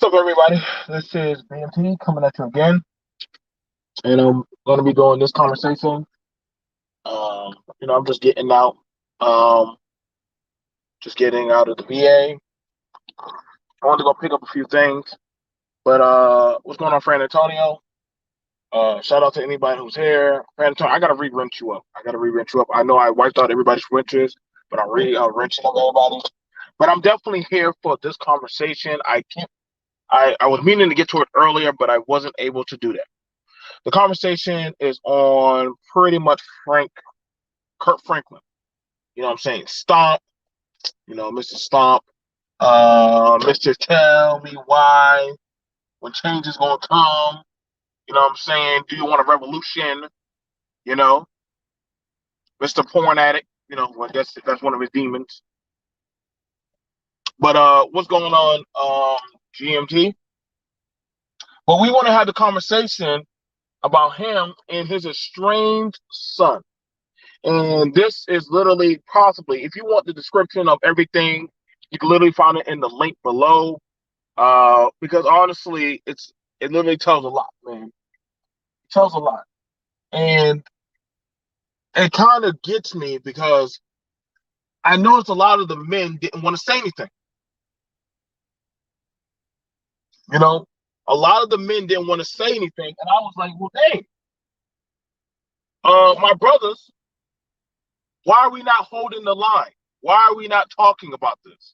What's up, everybody? This is BMT coming at you again, and I'm going to be doing this conversation. I'm just getting out, um, just getting out of the VA. I wanted to go pick up a few things, but what's going on, Fran Antonio? Shout out to anybody who's here. Fran Antonio, I gotta re-rent you up. I know I wiped out everybody's renters, but I'm re-renting up everybody. But I'm definitely here for this conversation. I can't. I was meaning to get to it earlier, but I wasn't able to do that. The conversation is on pretty much Kirk Franklin. You know what I'm saying? Stomp, Mr. Stomp. Mr. Tell Me Why, when change is gonna come. You know what I'm saying? Do you want a revolution? You know, Mr. Porn Addict. Well, that's one of his demons. But what's going on, GMT? Well, we want to have the conversation about him and his estranged son. And this is literally possibly, if you want the description of everything, you can literally find it in the link below. Because honestly, it literally tells a lot, man. It tells a lot. And it kind of gets me because I noticed a lot of the men didn't want to say anything. A lot of the men didn't want to say anything. And I was like, well, dang, my brothers, why are we not holding the line? Why are we not talking about this?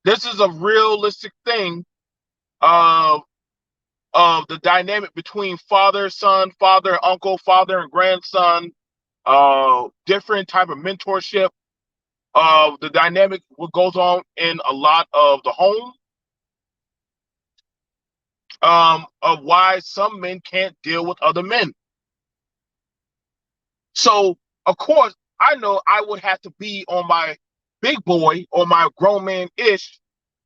This is a realistic thing of the dynamic between father, son, father, uncle, father, and grandson, different type of mentorship, of the dynamic what goes on in a lot of the home, of why some men can't deal with other men. So, of course, I know I would have to be on my big boy or my grown man-ish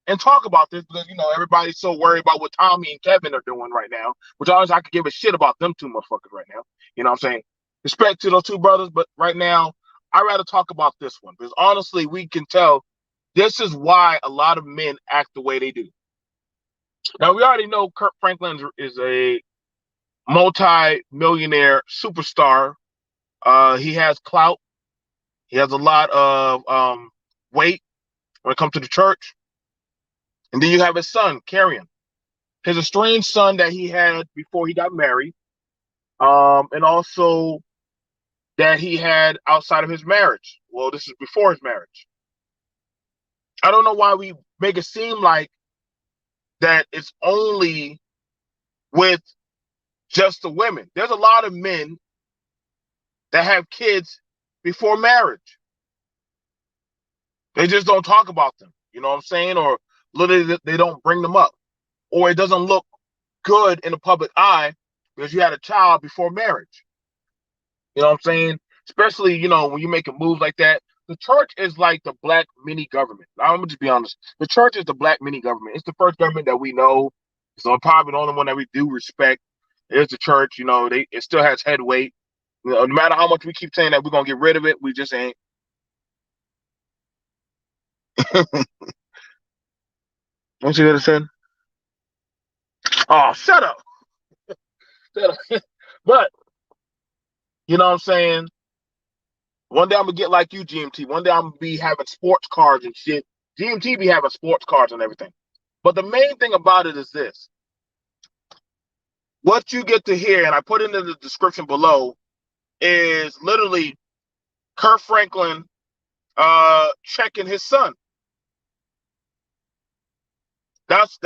and talk about this because, everybody's so worried about what Tommy and Kevin are doing right now, which honestly, I could give a shit about them two motherfuckers right now. You know what I'm saying? Respect to those two brothers, but right now, I'd rather talk about this one because honestly, we can tell this is why a lot of men act the way they do. Now, we already know Kirk Franklin is a multi-millionaire superstar. He has clout. He has a lot of weight when it comes to the church. And then you have his son, Kerrion, his estranged son that he had before he got married, and also that he had outside of his marriage. Well, this is before his marriage. I don't know why we make it seem like that it's only with just the women. There's a lot of men that have kids before marriage. They just don't talk about them. You know what I'm saying? Or literally they don't bring them up. Or it doesn't look good in the public eye because you had a child before marriage. You know what I'm saying? Especially, when you're making moves like that. The church is like the black mini government. I'm gonna just be honest. The church is the black mini government. It's the first government that we know. So probably the only one that we do respect is the church. It still has head weight. No matter how much we keep saying that we're gonna get rid of it, we just ain't. Don't see what it said? Oh, shut up. Shut up. But you know what I'm saying? One day I'm gonna get like you, GMT. One day I'm gonna be having sports cars and shit. GMT be having sports cars and everything. But the main thing about it is this. What you get to hear, and I put it in the description below, is literally Kirk Franklin checking his son. That's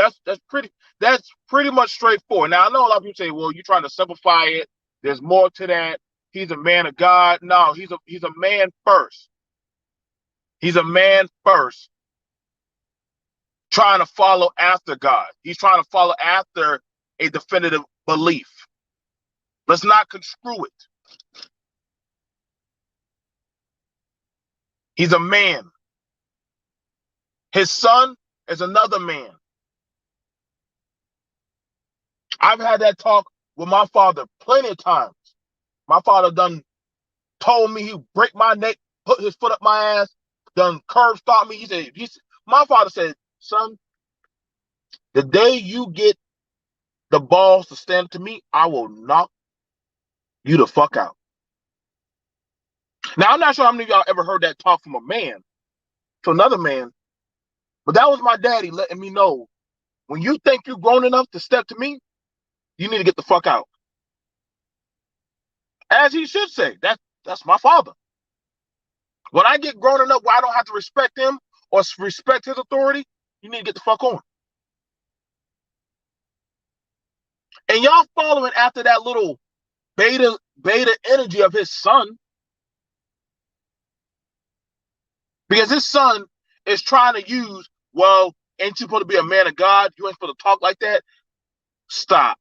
pretty much straightforward. Now I know a lot of people say, well, you're trying to simplify it. There's more to that. He's a man of God. No, he's a man first. He's a man first, trying to follow after God. He's trying to follow after a definitive belief. Let's not construe it. He's a man. His son is another man. I've had that talk with my father plenty of times. My father done told me he'd break my neck, put his foot up my ass, done curb stomp me. My father said, son, The day you get the balls to stand to me, I will knock you the fuck out. Now, I'm not sure how many of y'all ever heard that talk from a man to another man, but that was my daddy letting me know, when you think you're grown enough to step to me, you need to get the fuck out. As he should say. That's my father. When I get grown enough where I don't have to respect him or respect his authority, you need to get the fuck on. And y'all following after that little beta energy of his son, because his son is trying to use, well, ain't you supposed to be a man of God? You ain't supposed to talk like that? Stop.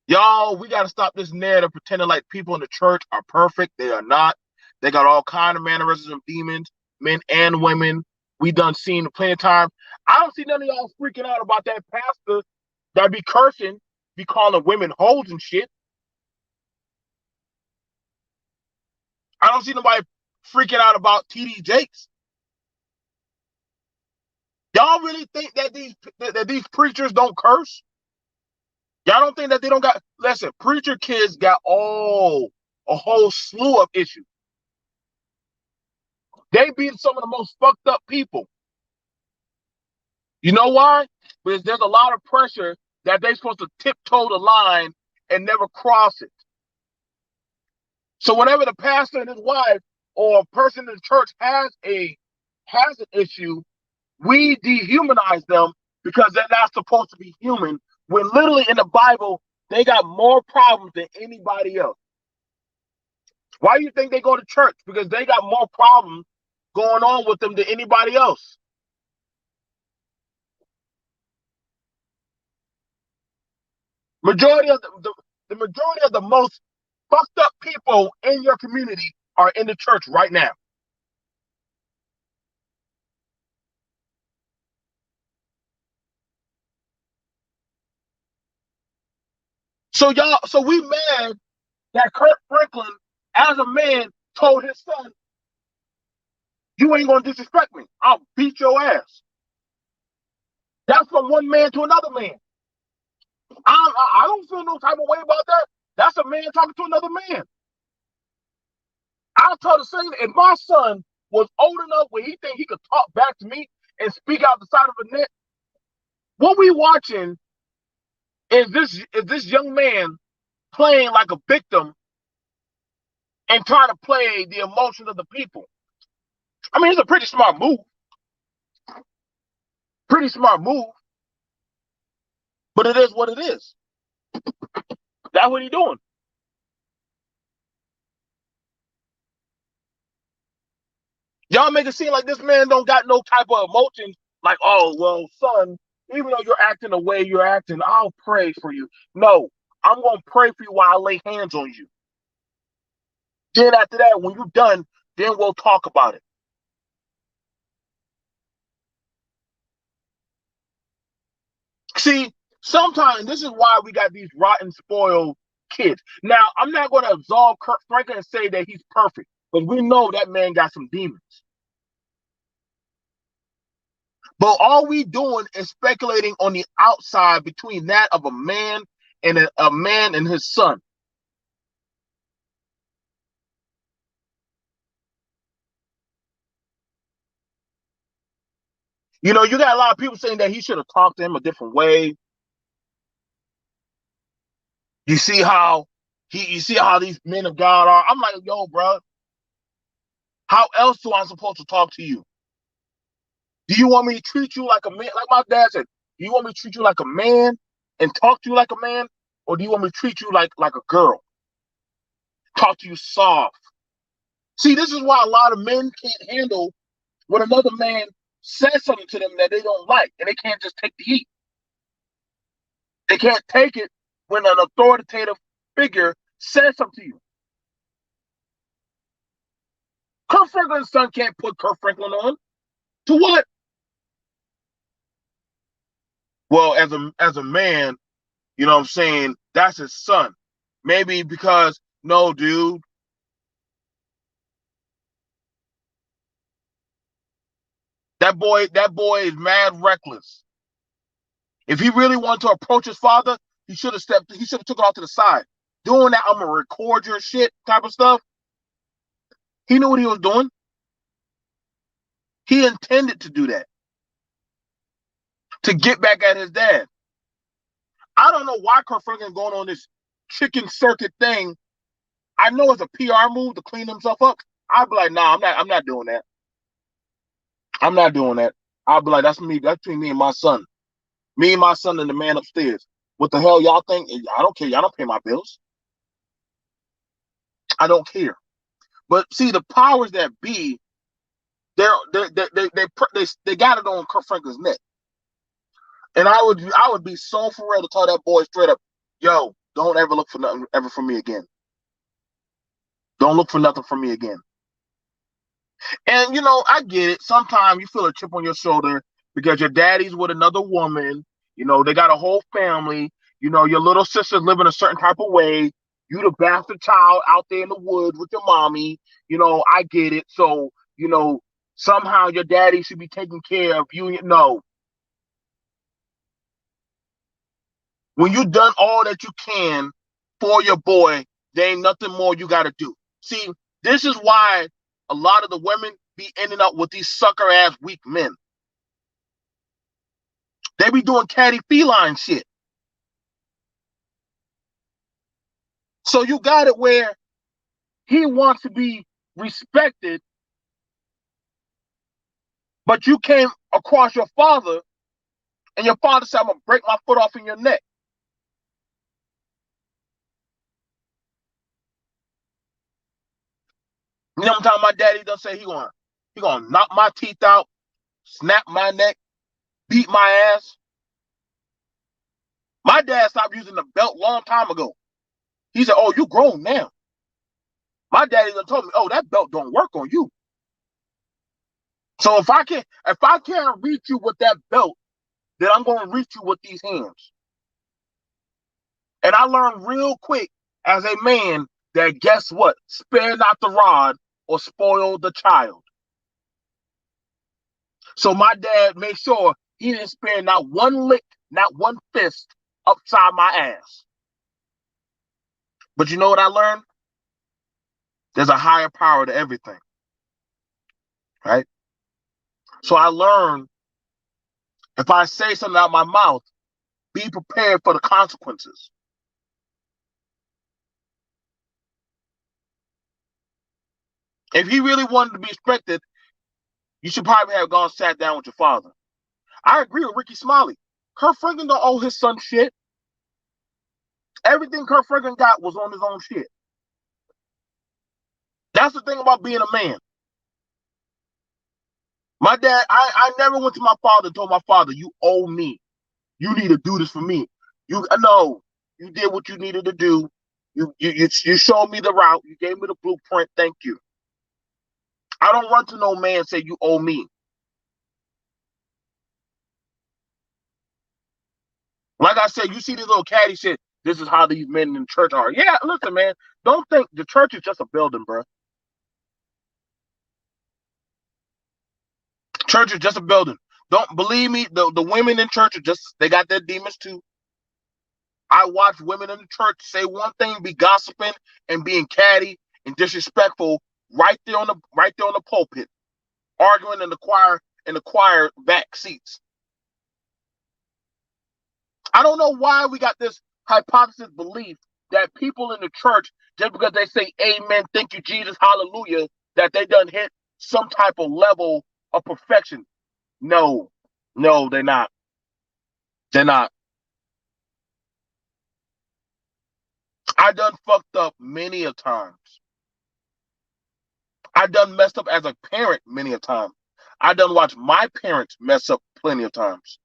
Y'all, we got to stop this narrative pretending like people in the church are perfect. They are not. They got all kind of mannerisms and demons, men and women. We done seen plenty of time. I don't see none of y'all freaking out about that pastor that be cursing, be calling women hoes and shit. I don't see nobody freaking out about TD Jakes. Y'all really think that these preachers don't curse? Y'all don't think that they don't got, listen, preacher kids got a whole slew of issues. They be some of the most fucked up people. You know why? Because there's a lot of pressure that they're supposed to tiptoe the line and never cross it. So whenever the pastor and his wife or a person in the church has an issue, we dehumanize them because they're not supposed to be human. When literally in the Bible, they got more problems than anybody else. Why do you think they go to church? Because they got more problems going on with them than anybody else. Majority of the majority of the most fucked up people in your community are in the church right now. So we mad that Kirk Franklin, as a man, told his son, "You ain't gonna disrespect me. I'll beat your ass." That's from one man to another man. I don't feel no type of way about that. That's a man talking to another man. I'll tell the same. If my son was old enough where he think he could talk back to me and speak out the side of the net, what we watching is this young man playing like a victim and trying to play the emotions of the people. I mean, it's a pretty smart move. Pretty smart move. But it is what it is. That's what he doing. Y'all make it seem like this man don't got no type of emotions. Like, oh, well, son, even though you're acting the way you're acting, I'll pray for you. No, I'm going to pray for you while I lay hands on you. Then after that, when you're done, then we'll talk about it. See, sometimes this is why we got these rotten, spoiled kids. Now, I'm not going to absolve Kirk Franklin and say that he's perfect, because we know that man got some demons. But all we doing is speculating on the outside between that of a man and a man and his son. You know, you got a lot of people saying that he should have talked to him a different way. You see how you see how these men of God are. I'm like, yo, bro, how else do I supposed to talk to you? Do you want me to treat you like a man? Like my dad said, do you want me to treat you like a man and talk to you like a man? Or do you want me to treat you like a girl? Talk to you soft. See, this is why a lot of men can't handle when another man says something to them that they don't like, and they can't just take the heat. They can't take it when an authoritative figure says something to you. Kirk Franklin's son can't put Kirk Franklin on. To what? Well, as a man, you know what I'm saying, that's his son. Maybe because, no, dude, That boy is mad reckless. If he really wanted to approach his father, he should have took it off to the side. Doing that, I'm gonna record your shit type of stuff. He knew what he was doing. He intended to do that. To get back at his dad. I don't know why Kirk Franklin going on this chicken circuit thing. I know it's a PR move to clean himself up. I'd be like, nah, I'm not doing that. I'm not doing that. I'll be like, that's me. That's between me and my son. Me and my son and the man upstairs. What the hell y'all think? I don't care. Y'all don't pay my bills. I don't care. But see, the powers that be, they got it on Kirk Franklin's neck. And I would be so for real to tell that boy straight up, yo, don't ever look for nothing ever from me again. Don't look for nothing from me again. And I get it. Sometimes you feel a chip on your shoulder because your daddy's with another woman. They got a whole family. Your little sister's living a certain type of way. You the bastard child out there in the woods with your mommy. I get it. So, somehow your daddy should be taking care of you. No. When you done all that you can for your boy, there ain't nothing more you got to do. See, this is why a lot of the women be ending up with these sucker-ass weak men. They be doing catty feline shit. So you got it where he wants to be respected, but you came across your father, and your father said, I'm going to break my foot off in your neck. You know what I'm talking about? My daddy done say he gonna knock my teeth out, snap my neck, beat my ass. My dad stopped using the belt long time ago. He said, oh, you grown now. My daddy done told me, oh, that belt don't work on you. So if I can't reach you with that belt, then I'm gonna reach you with these hands. And I learned real quick as a man that guess what? Spare not the rod or spoil the child. So my dad made sure he didn't spare not one lick, not one fist upside my ass. But you know what I learned? There's a higher power to everything. Right? So I learned if I say something out of my mouth, be prepared for the consequences. If he really wanted to be respected, you should probably have gone sat down with your father. I agree with Ricky Smiley. Kirk Franklin don't owe his son shit. Everything Kirk Franklin got was on his own shit. That's the thing about being a man. My dad, I never went to my father and told my father, you owe me. You need to do this for me. No, you did what you needed to do. You showed me the route. You gave me the blueprint. Thank you. I don't run to no man and say you owe me. Like I said, you see this little caddy shit. This is how these men in church are. Yeah, listen, man. Don't think the church is just a building, bro. Church is just a building. Don't believe me. The women in church they got their demons too. I watch women in the church say one thing, be gossiping and being catty and disrespectful right there on the pulpit, arguing in the choir back seats. I don't know why we got this hypothesis belief that people in the church, just because they say amen, thank you, Jesus, hallelujah, that they done hit some type of level of perfection. No, they're not. They're not. I done fucked up many a times. I done messed up as a parent many a time. I done watched my parents mess up plenty of times.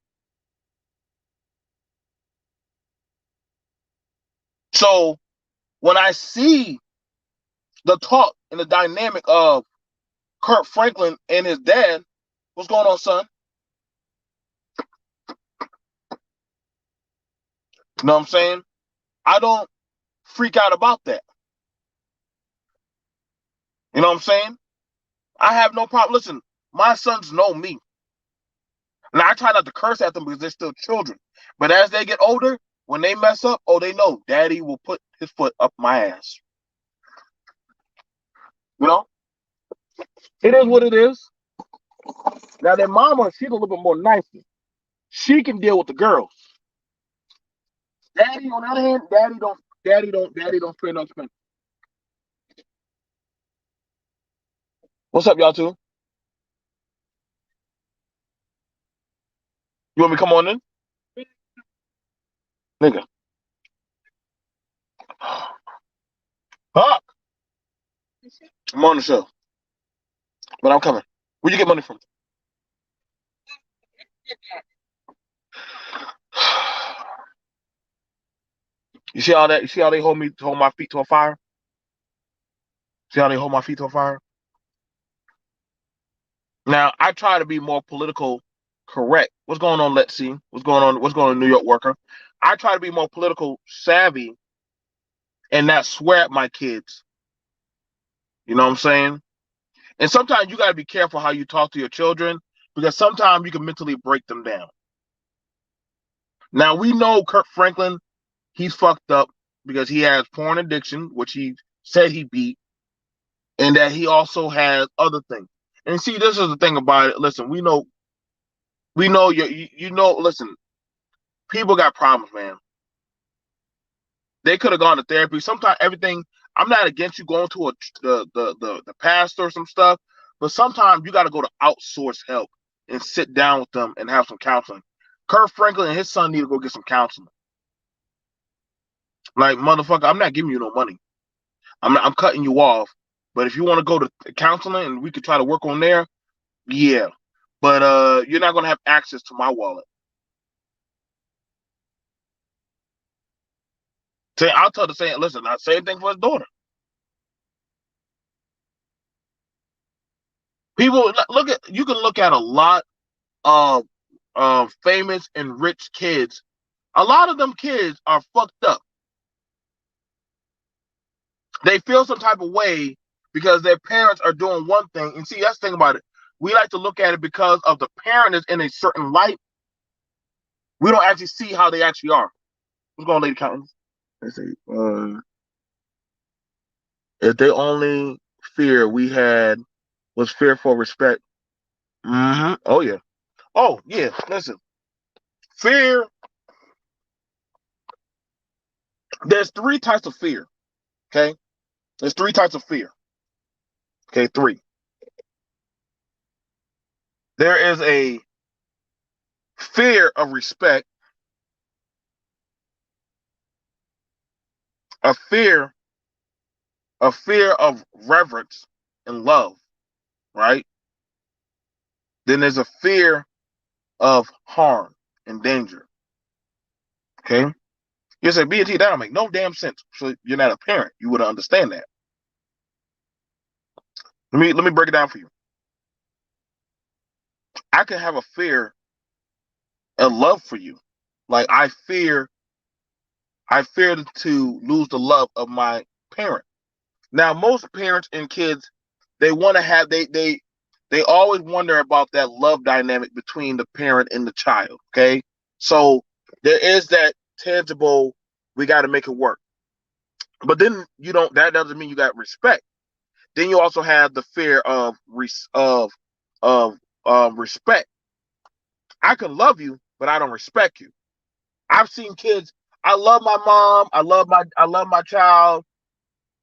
So when I see the talk and the dynamic of Kirk Franklin and his dad, what's going on, son? You know what I'm saying? I don't freak out about that. You know what I'm saying? I have no problem. Listen, my sons know me. And I try not to curse at them because they're still children. But as they get older, when they mess up, oh, they know daddy will put his foot up my ass. You know? It is what it is. Now their mama, she's a little bit more nicer. She can deal with the girls. Daddy, on the other hand, daddy don't spend no expense. What's up, y'all two? You want me to come on in? Nigga. Fuck. I'm on the show. But I'm coming. Where you get money from? You see all that? You see how they hold my feet to a fire? See how they hold my feet to a fire? Now I try to be more political correct. What's going on? Let's see. What's going on? What's going on, New York worker? I try to be more political savvy and not swear at my kids. You know what I'm saying? And sometimes you gotta be careful how you talk to your children because sometimes you can mentally break them down. Now we know Kirk Franklin, he's fucked up because he has porn addiction, which he said he beat, and that he also has other things. And see, this is the thing about it. Listen, you know. Listen, people got problems, man. They could have gone to therapy. Sometimes everything. I'm not against you going to the pastor or some stuff, but sometimes you got to go to outsource help and sit down with them and have some counseling. Kirk Franklin and his son need to go get some counseling. Like motherfucker, I'm not giving you no money. I'm cutting you off. But if you want to go to counseling and we could try to work on there, yeah. But you're not gonna have access to my wallet. Say I'll tell the same. Listen, same thing for his daughter. People look at you can look at a lot of famous and rich kids. A lot of them kids are fucked up. They feel some type of way because their parents are doing one thing. And see, that's the thing about it. We like to look at it because of the parent is in a certain light. We don't actually see how they actually are. What's going on, Lady Countenance? They say, if they only fear we had was fear for respect. Mm-hmm. Oh yeah. Oh yeah. Listen, fear. There's three types of fear. Okay. There's three types of fear. Okay, three. There is a fear of respect, a fear of reverence and love, right? Then there's a fear of harm and danger. Okay. You say, BT, that don't make no damn sense. So you're not a parent. You would understand that. Let me break it down for you. I can have a fear and love for you. Like I fear to lose the love of my parent. Now, most parents and kids, they want to have they always wonder about that love dynamic between the parent and the child. Okay, so there is that tangible. We got to make it work. But then you don't. That doesn't mean you got respect. Then you also have the fear of of respect. I can love you, but I don't respect you. I've seen kids. I love my mom. I love my child,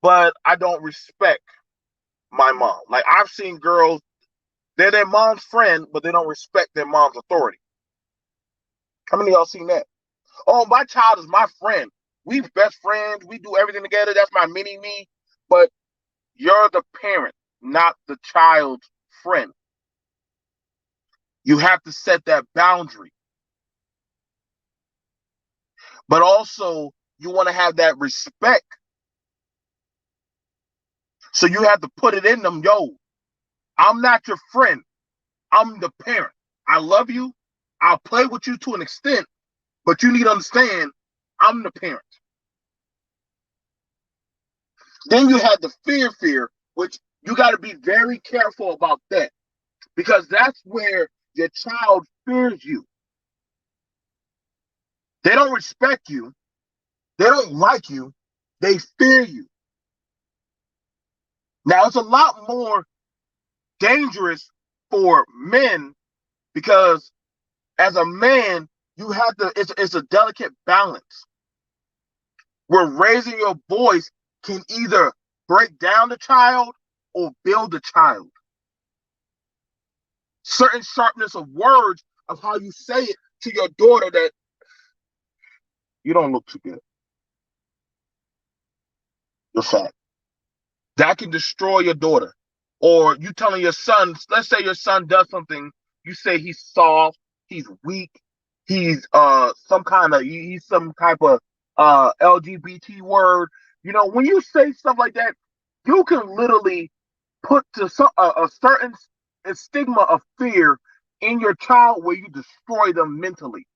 but I don't respect my mom. Like I've seen girls, they're their mom's friend, but they don't respect their mom's authority. How many of y'all seen that? Oh, my child is my friend. We best friends. We do everything together. That's my mini me. But you're the parent, not the child's friend. You have to set that boundary. But also, you want to have that respect. So you have to put it in them. Yo, I'm not your friend. I'm the parent. I love you. I'll play with you to an extent, but you need to understand I'm the parent. Then you have the fear, which you got to be very careful about that because that's where your child fears you. They don't respect you. They don't like you. They fear you. Now, it's a lot more dangerous for men because as a man, you have to, it's a delicate balance where raising your voice can either break down the child or build the child. Certain sharpness of words of how you say it to your daughter that you don't look too good. You're fat. That can destroy your daughter. Or you telling your son, let's say your son does something, you say he's soft, he's weak, he's he's some type of LGBT word. You know, when you say stuff like that, you can literally put to a certain stigma of fear in your child where you destroy them mentally.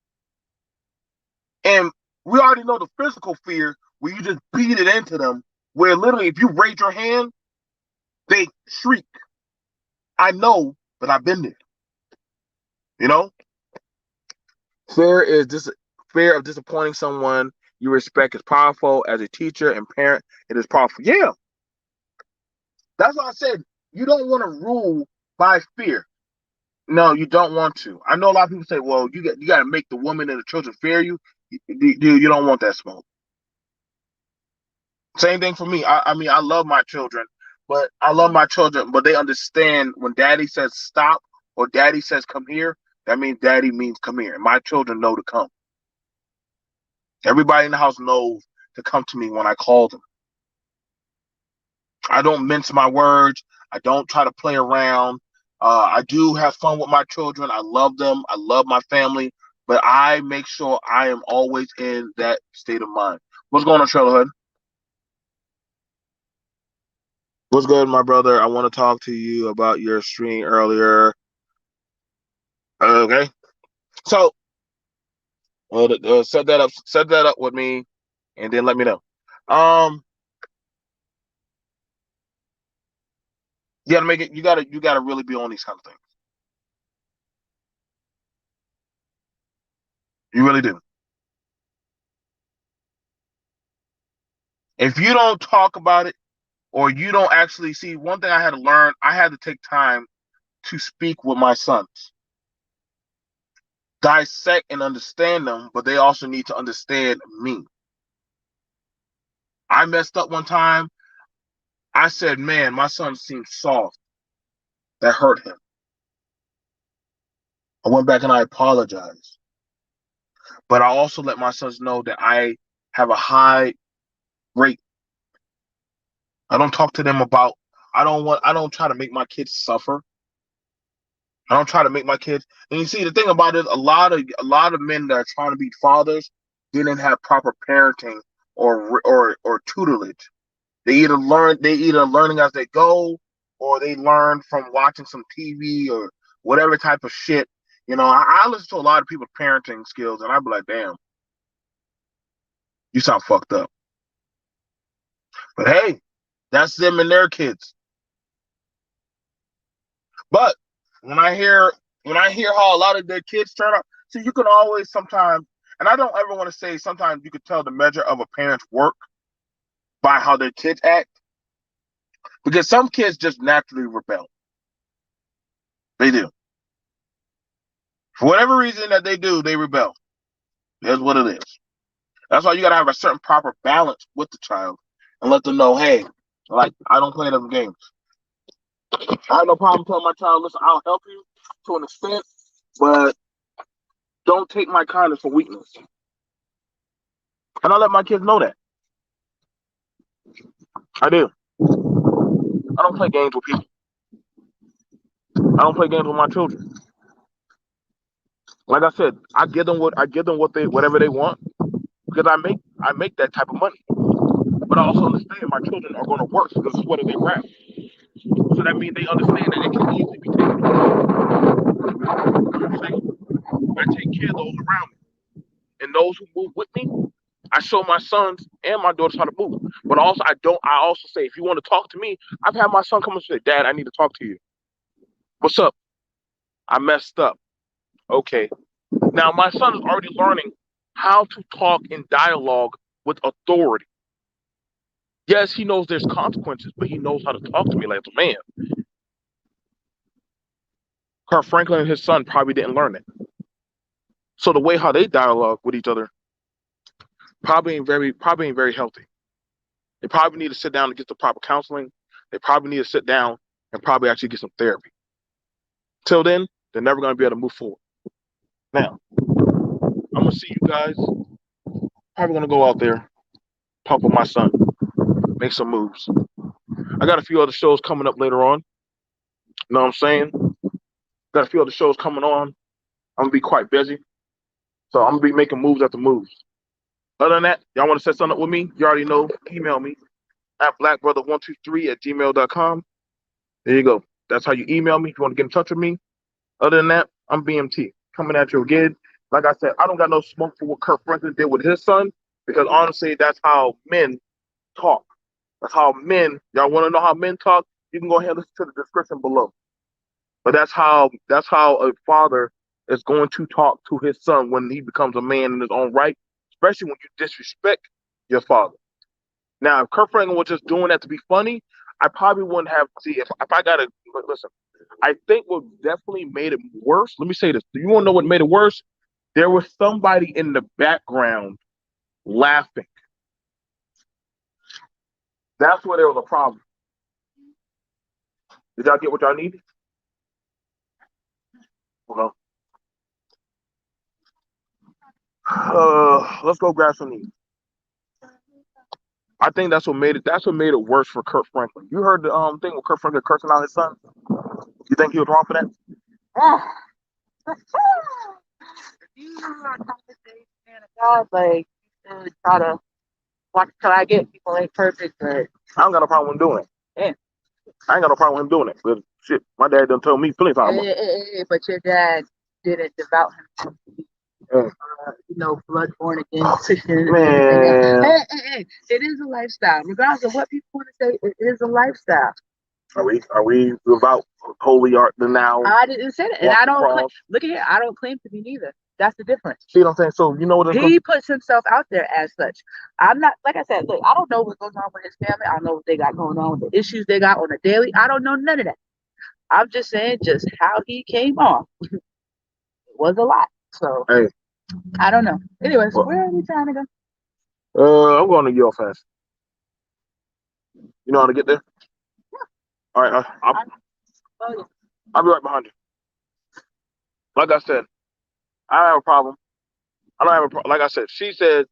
And we already know the physical fear where you just beat it into them, where literally if you raise your hand, they shriek. I know, but I've been there. You know? Fear of disappointing someone you respect is powerful. As a teacher and parent, it is powerful. Yeah. That's why I said you don't want to rule by fear. No, you don't want to. I know a lot of people say, well, you got to make the woman and the children fear you. Dude, you don't want that smoke. Same thing for me. I mean, I love my children, but they understand when daddy says stop or daddy says come here, that means daddy means come here. And my children know to come. Everybody in the house knows to come to me when I call them. I don't mince my words. I don't try to play around. I do have fun with my children. I love them. I love my family, but I make sure I am always in that state of mind. What's going on, Trailhead? What's good, my brother? I want to talk to you about your stream earlier. Okay, so set that up with me, and then let me know. You gotta make it. You gotta really be on these kind of things. You really do. If you don't talk about it, or you don't actually see, one thing I had to learn, I had to take time to speak with my sons, dissect and understand them, but they also need to understand me. I messed up one time. I said, man, my son seems soft. That hurt him. I went back and I apologized. But I also let my sons know that I have a high rate. I don't talk to them about, I don't try to make my kids suffer. I don't try to make my kids. And you see, the thing about it, a lot of men that are trying to be fathers didn't have proper parenting or tutelage. They either learning as they go, or they learn from watching some TV or whatever type of shit. You know, I listen to a lot of people's parenting skills, and I'd be like, damn, you sound fucked up. But hey, that's them and their kids. But when I hear how a lot of their kids turn out, see, you can always sometimes, and I don't ever want to say sometimes you could tell the measure of a parent's work by how their kids act, because some kids just naturally rebel. They do. For whatever reason that they do, they rebel. That's what it is. That's why you gotta have a certain proper balance with the child and let them know, hey, like, I don't play them games. I have no problem telling my child, listen, I'll help you to an extent, but don't take my kindness for weakness. And I let my kids know that. I do. I don't play games with people. I don't play games with my children. Like I said, I give them whatever they want, because I make that type of money. But I also understand my children are going to work because it's what they grab. So that means they understand that it can easily be taken away. You know what I'm saying? I take care of those around me. And those who move with me, I show my sons and my daughters how to move. But also I also say, if you want to talk to me, I've had my son come and say, Dad, I need to talk to you. What's up? I messed up. Okay. Now my son is already learning how to talk in dialogue with authority. Yes, he knows there's consequences, but he knows how to talk to me like a man. Kirk Franklin and his son probably didn't learn it. So the way how they dialogue with each other probably ain't very healthy. They probably need to sit down and get the proper counseling. They probably need to sit down and probably actually get some therapy. Till then, they're never going to be able to move forward. Now, I'm going to see you guys. Probably going to go out there, talk with my son, make some moves. I got a few other shows coming up later on. You know what I'm saying? Got a few other shows coming on. I'm going to be quite busy. So I'm going to be making moves after moves. Other than that, y'all want to set something up with me? You already know. Email me at blackbrother123@gmail.com. There you go. That's how you email me if you want to get in touch with me. Other than that, I'm BMT coming at you again. Like I said, I don't got no smoke for what Kirk Franklin did with his son because honestly, that's how men talk. That's how men. Y'all want to know how men talk? You can go ahead and listen to the description below. But that's how a father is going to talk to his son when he becomes a man in his own right, especially when you disrespect your father. Now, if Kirk Franklin was just doing that to be funny, I probably wouldn't have. See, if I gotta listen, I think what definitely made it worse. Let me say this. Do you want to know what made it worse? There was somebody in the background laughing. That's where there was a problem. Did y'all get what y'all needed? Okay. Let's go grab some meat. I think that's what made it. That's what made it worse for Kirk Franklin. You heard the thing with Kirk Franklin cursing out his son. You think he was wrong for that? You are a conversation, man of God, like you should try to watch till I get people ain't perfect, but I don't got no problem with him doing it. yeah. I ain't got no problem with him doing it. But shit, my dad done told me plenty of times. But your dad didn't devout himself to be, blood born again Christian. Man. It is a lifestyle. Regardless of what people want to say, it is a lifestyle. Are we without holy art now? I didn't say that, and I don't look at here. I don't claim to be neither. That's the difference. See what I'm saying? So you know what? He puts himself out there as such. I'm not, like I said, look, I don't know what goes on with his family. I don't know what they got going on, the issues they got on a daily. I don't know none of that. I'm just saying just how he came off. It was a lot. So hey, I don't know. Anyways, where are we trying to go? I'm going to Yale fast. You know how to get there? Yeah. All right, I'll be right behind you. Like I said, I don't have a problem. I don't have a problem. Like I said, she said,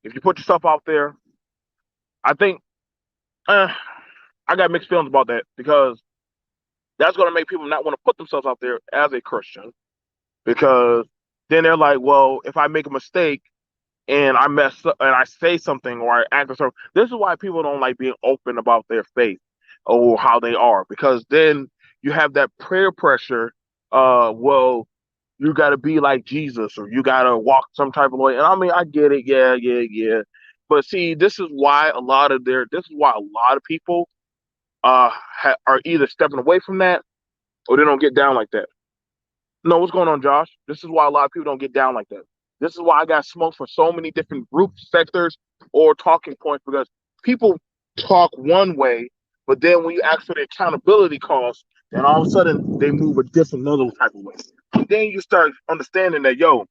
if you put yourself out there, I think I got mixed feelings about that because that's going to make people not want to put themselves out there as a Christian because then they're like, well, if I make a mistake and I mess up and I say something or I act or something, this is why people don't like being open about their faith or how they are because then you have that prayer pressure. Well, you got to be like Jesus or you got to walk some type of way. And I mean, I get it. Yeah, yeah, yeah. But see, this is why a lot of people are either stepping away from that or they don't get down like that. No, what's going on, Josh? This is why a lot of people don't get down like that. This is why I got smoked for so many different groups, sectors, or talking points because people talk one way, but then when you ask for the accountability costs, then all of a sudden they move a different another type of way. And then you start understanding that, yo,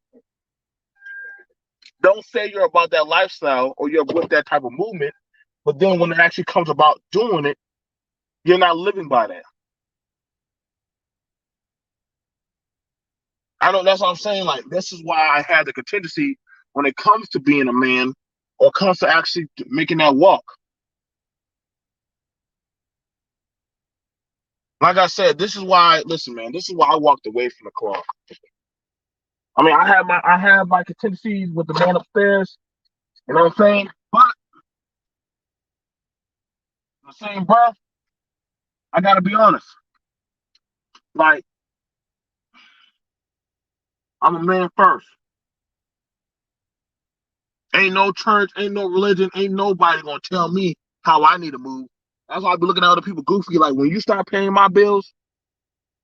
don't say you're about that lifestyle or you're with that type of movement, but then when it actually comes about doing it, you're not living by that. I don't. That's what I'm saying. Like this is why I had the contingency when it comes to being a man, or comes to actually making that walk. Like I said, this is why. Listen, man. This is why I walked away from the club. I mean, I have my contingencies with the man upstairs. You know what I'm saying? But in the same breath, I gotta be honest. Like I'm a man first. Ain't no church, ain't no religion, ain't nobody gonna tell me how I need to move. That's why I be looking at other people goofy. Like when you start paying my bills,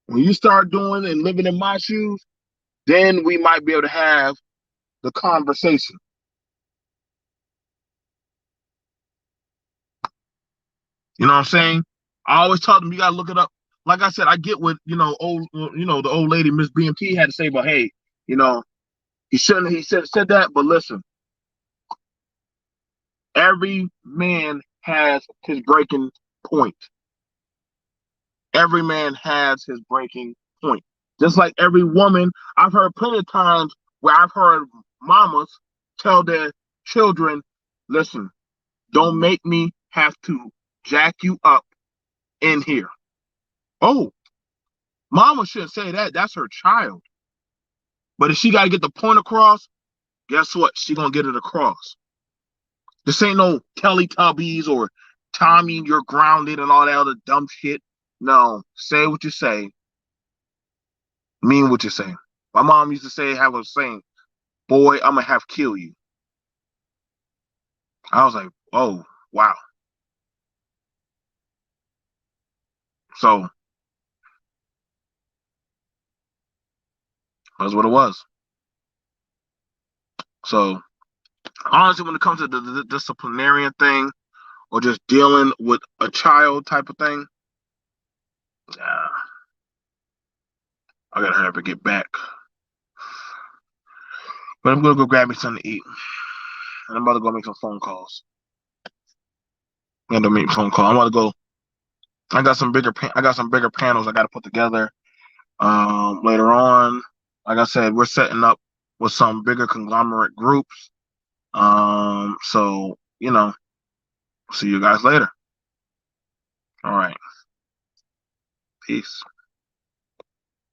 when you start doing and living in my shoes, then we might be able to have the conversation. You know what I'm saying? I always tell them you gotta look it up. Like I said, I get what the old lady Miss BMT had to say, but hey, you know, he said that, but listen, every man has his breaking point. Every man has his breaking point. Just like every woman, I've heard plenty of times where I've heard mamas tell their children, listen, don't make me have to jack you up in here. Oh, mama shouldn't say that. That's her child. But if she got to get the point across, guess what? She going to get it across. This ain't no Teletubbies or Tommy, you're grounded and all that other dumb shit. No, say what you say, mean what you say. My mom used to have a saying, boy, I'm going to have to kill you. I was like, oh, wow. So that's what it was. So honestly, when it comes to the disciplinarian thing or just dealing with a child type of thing, I gotta hurry up and get back. But I'm gonna go grab me something to eat, and I'm about to go make some phone calls. I'm gonna make phone call. I'm about to go. I got some bigger panels I got to put together. Later on, like I said, we're setting up with some bigger conglomerate groups. So see you guys later. All right, peace.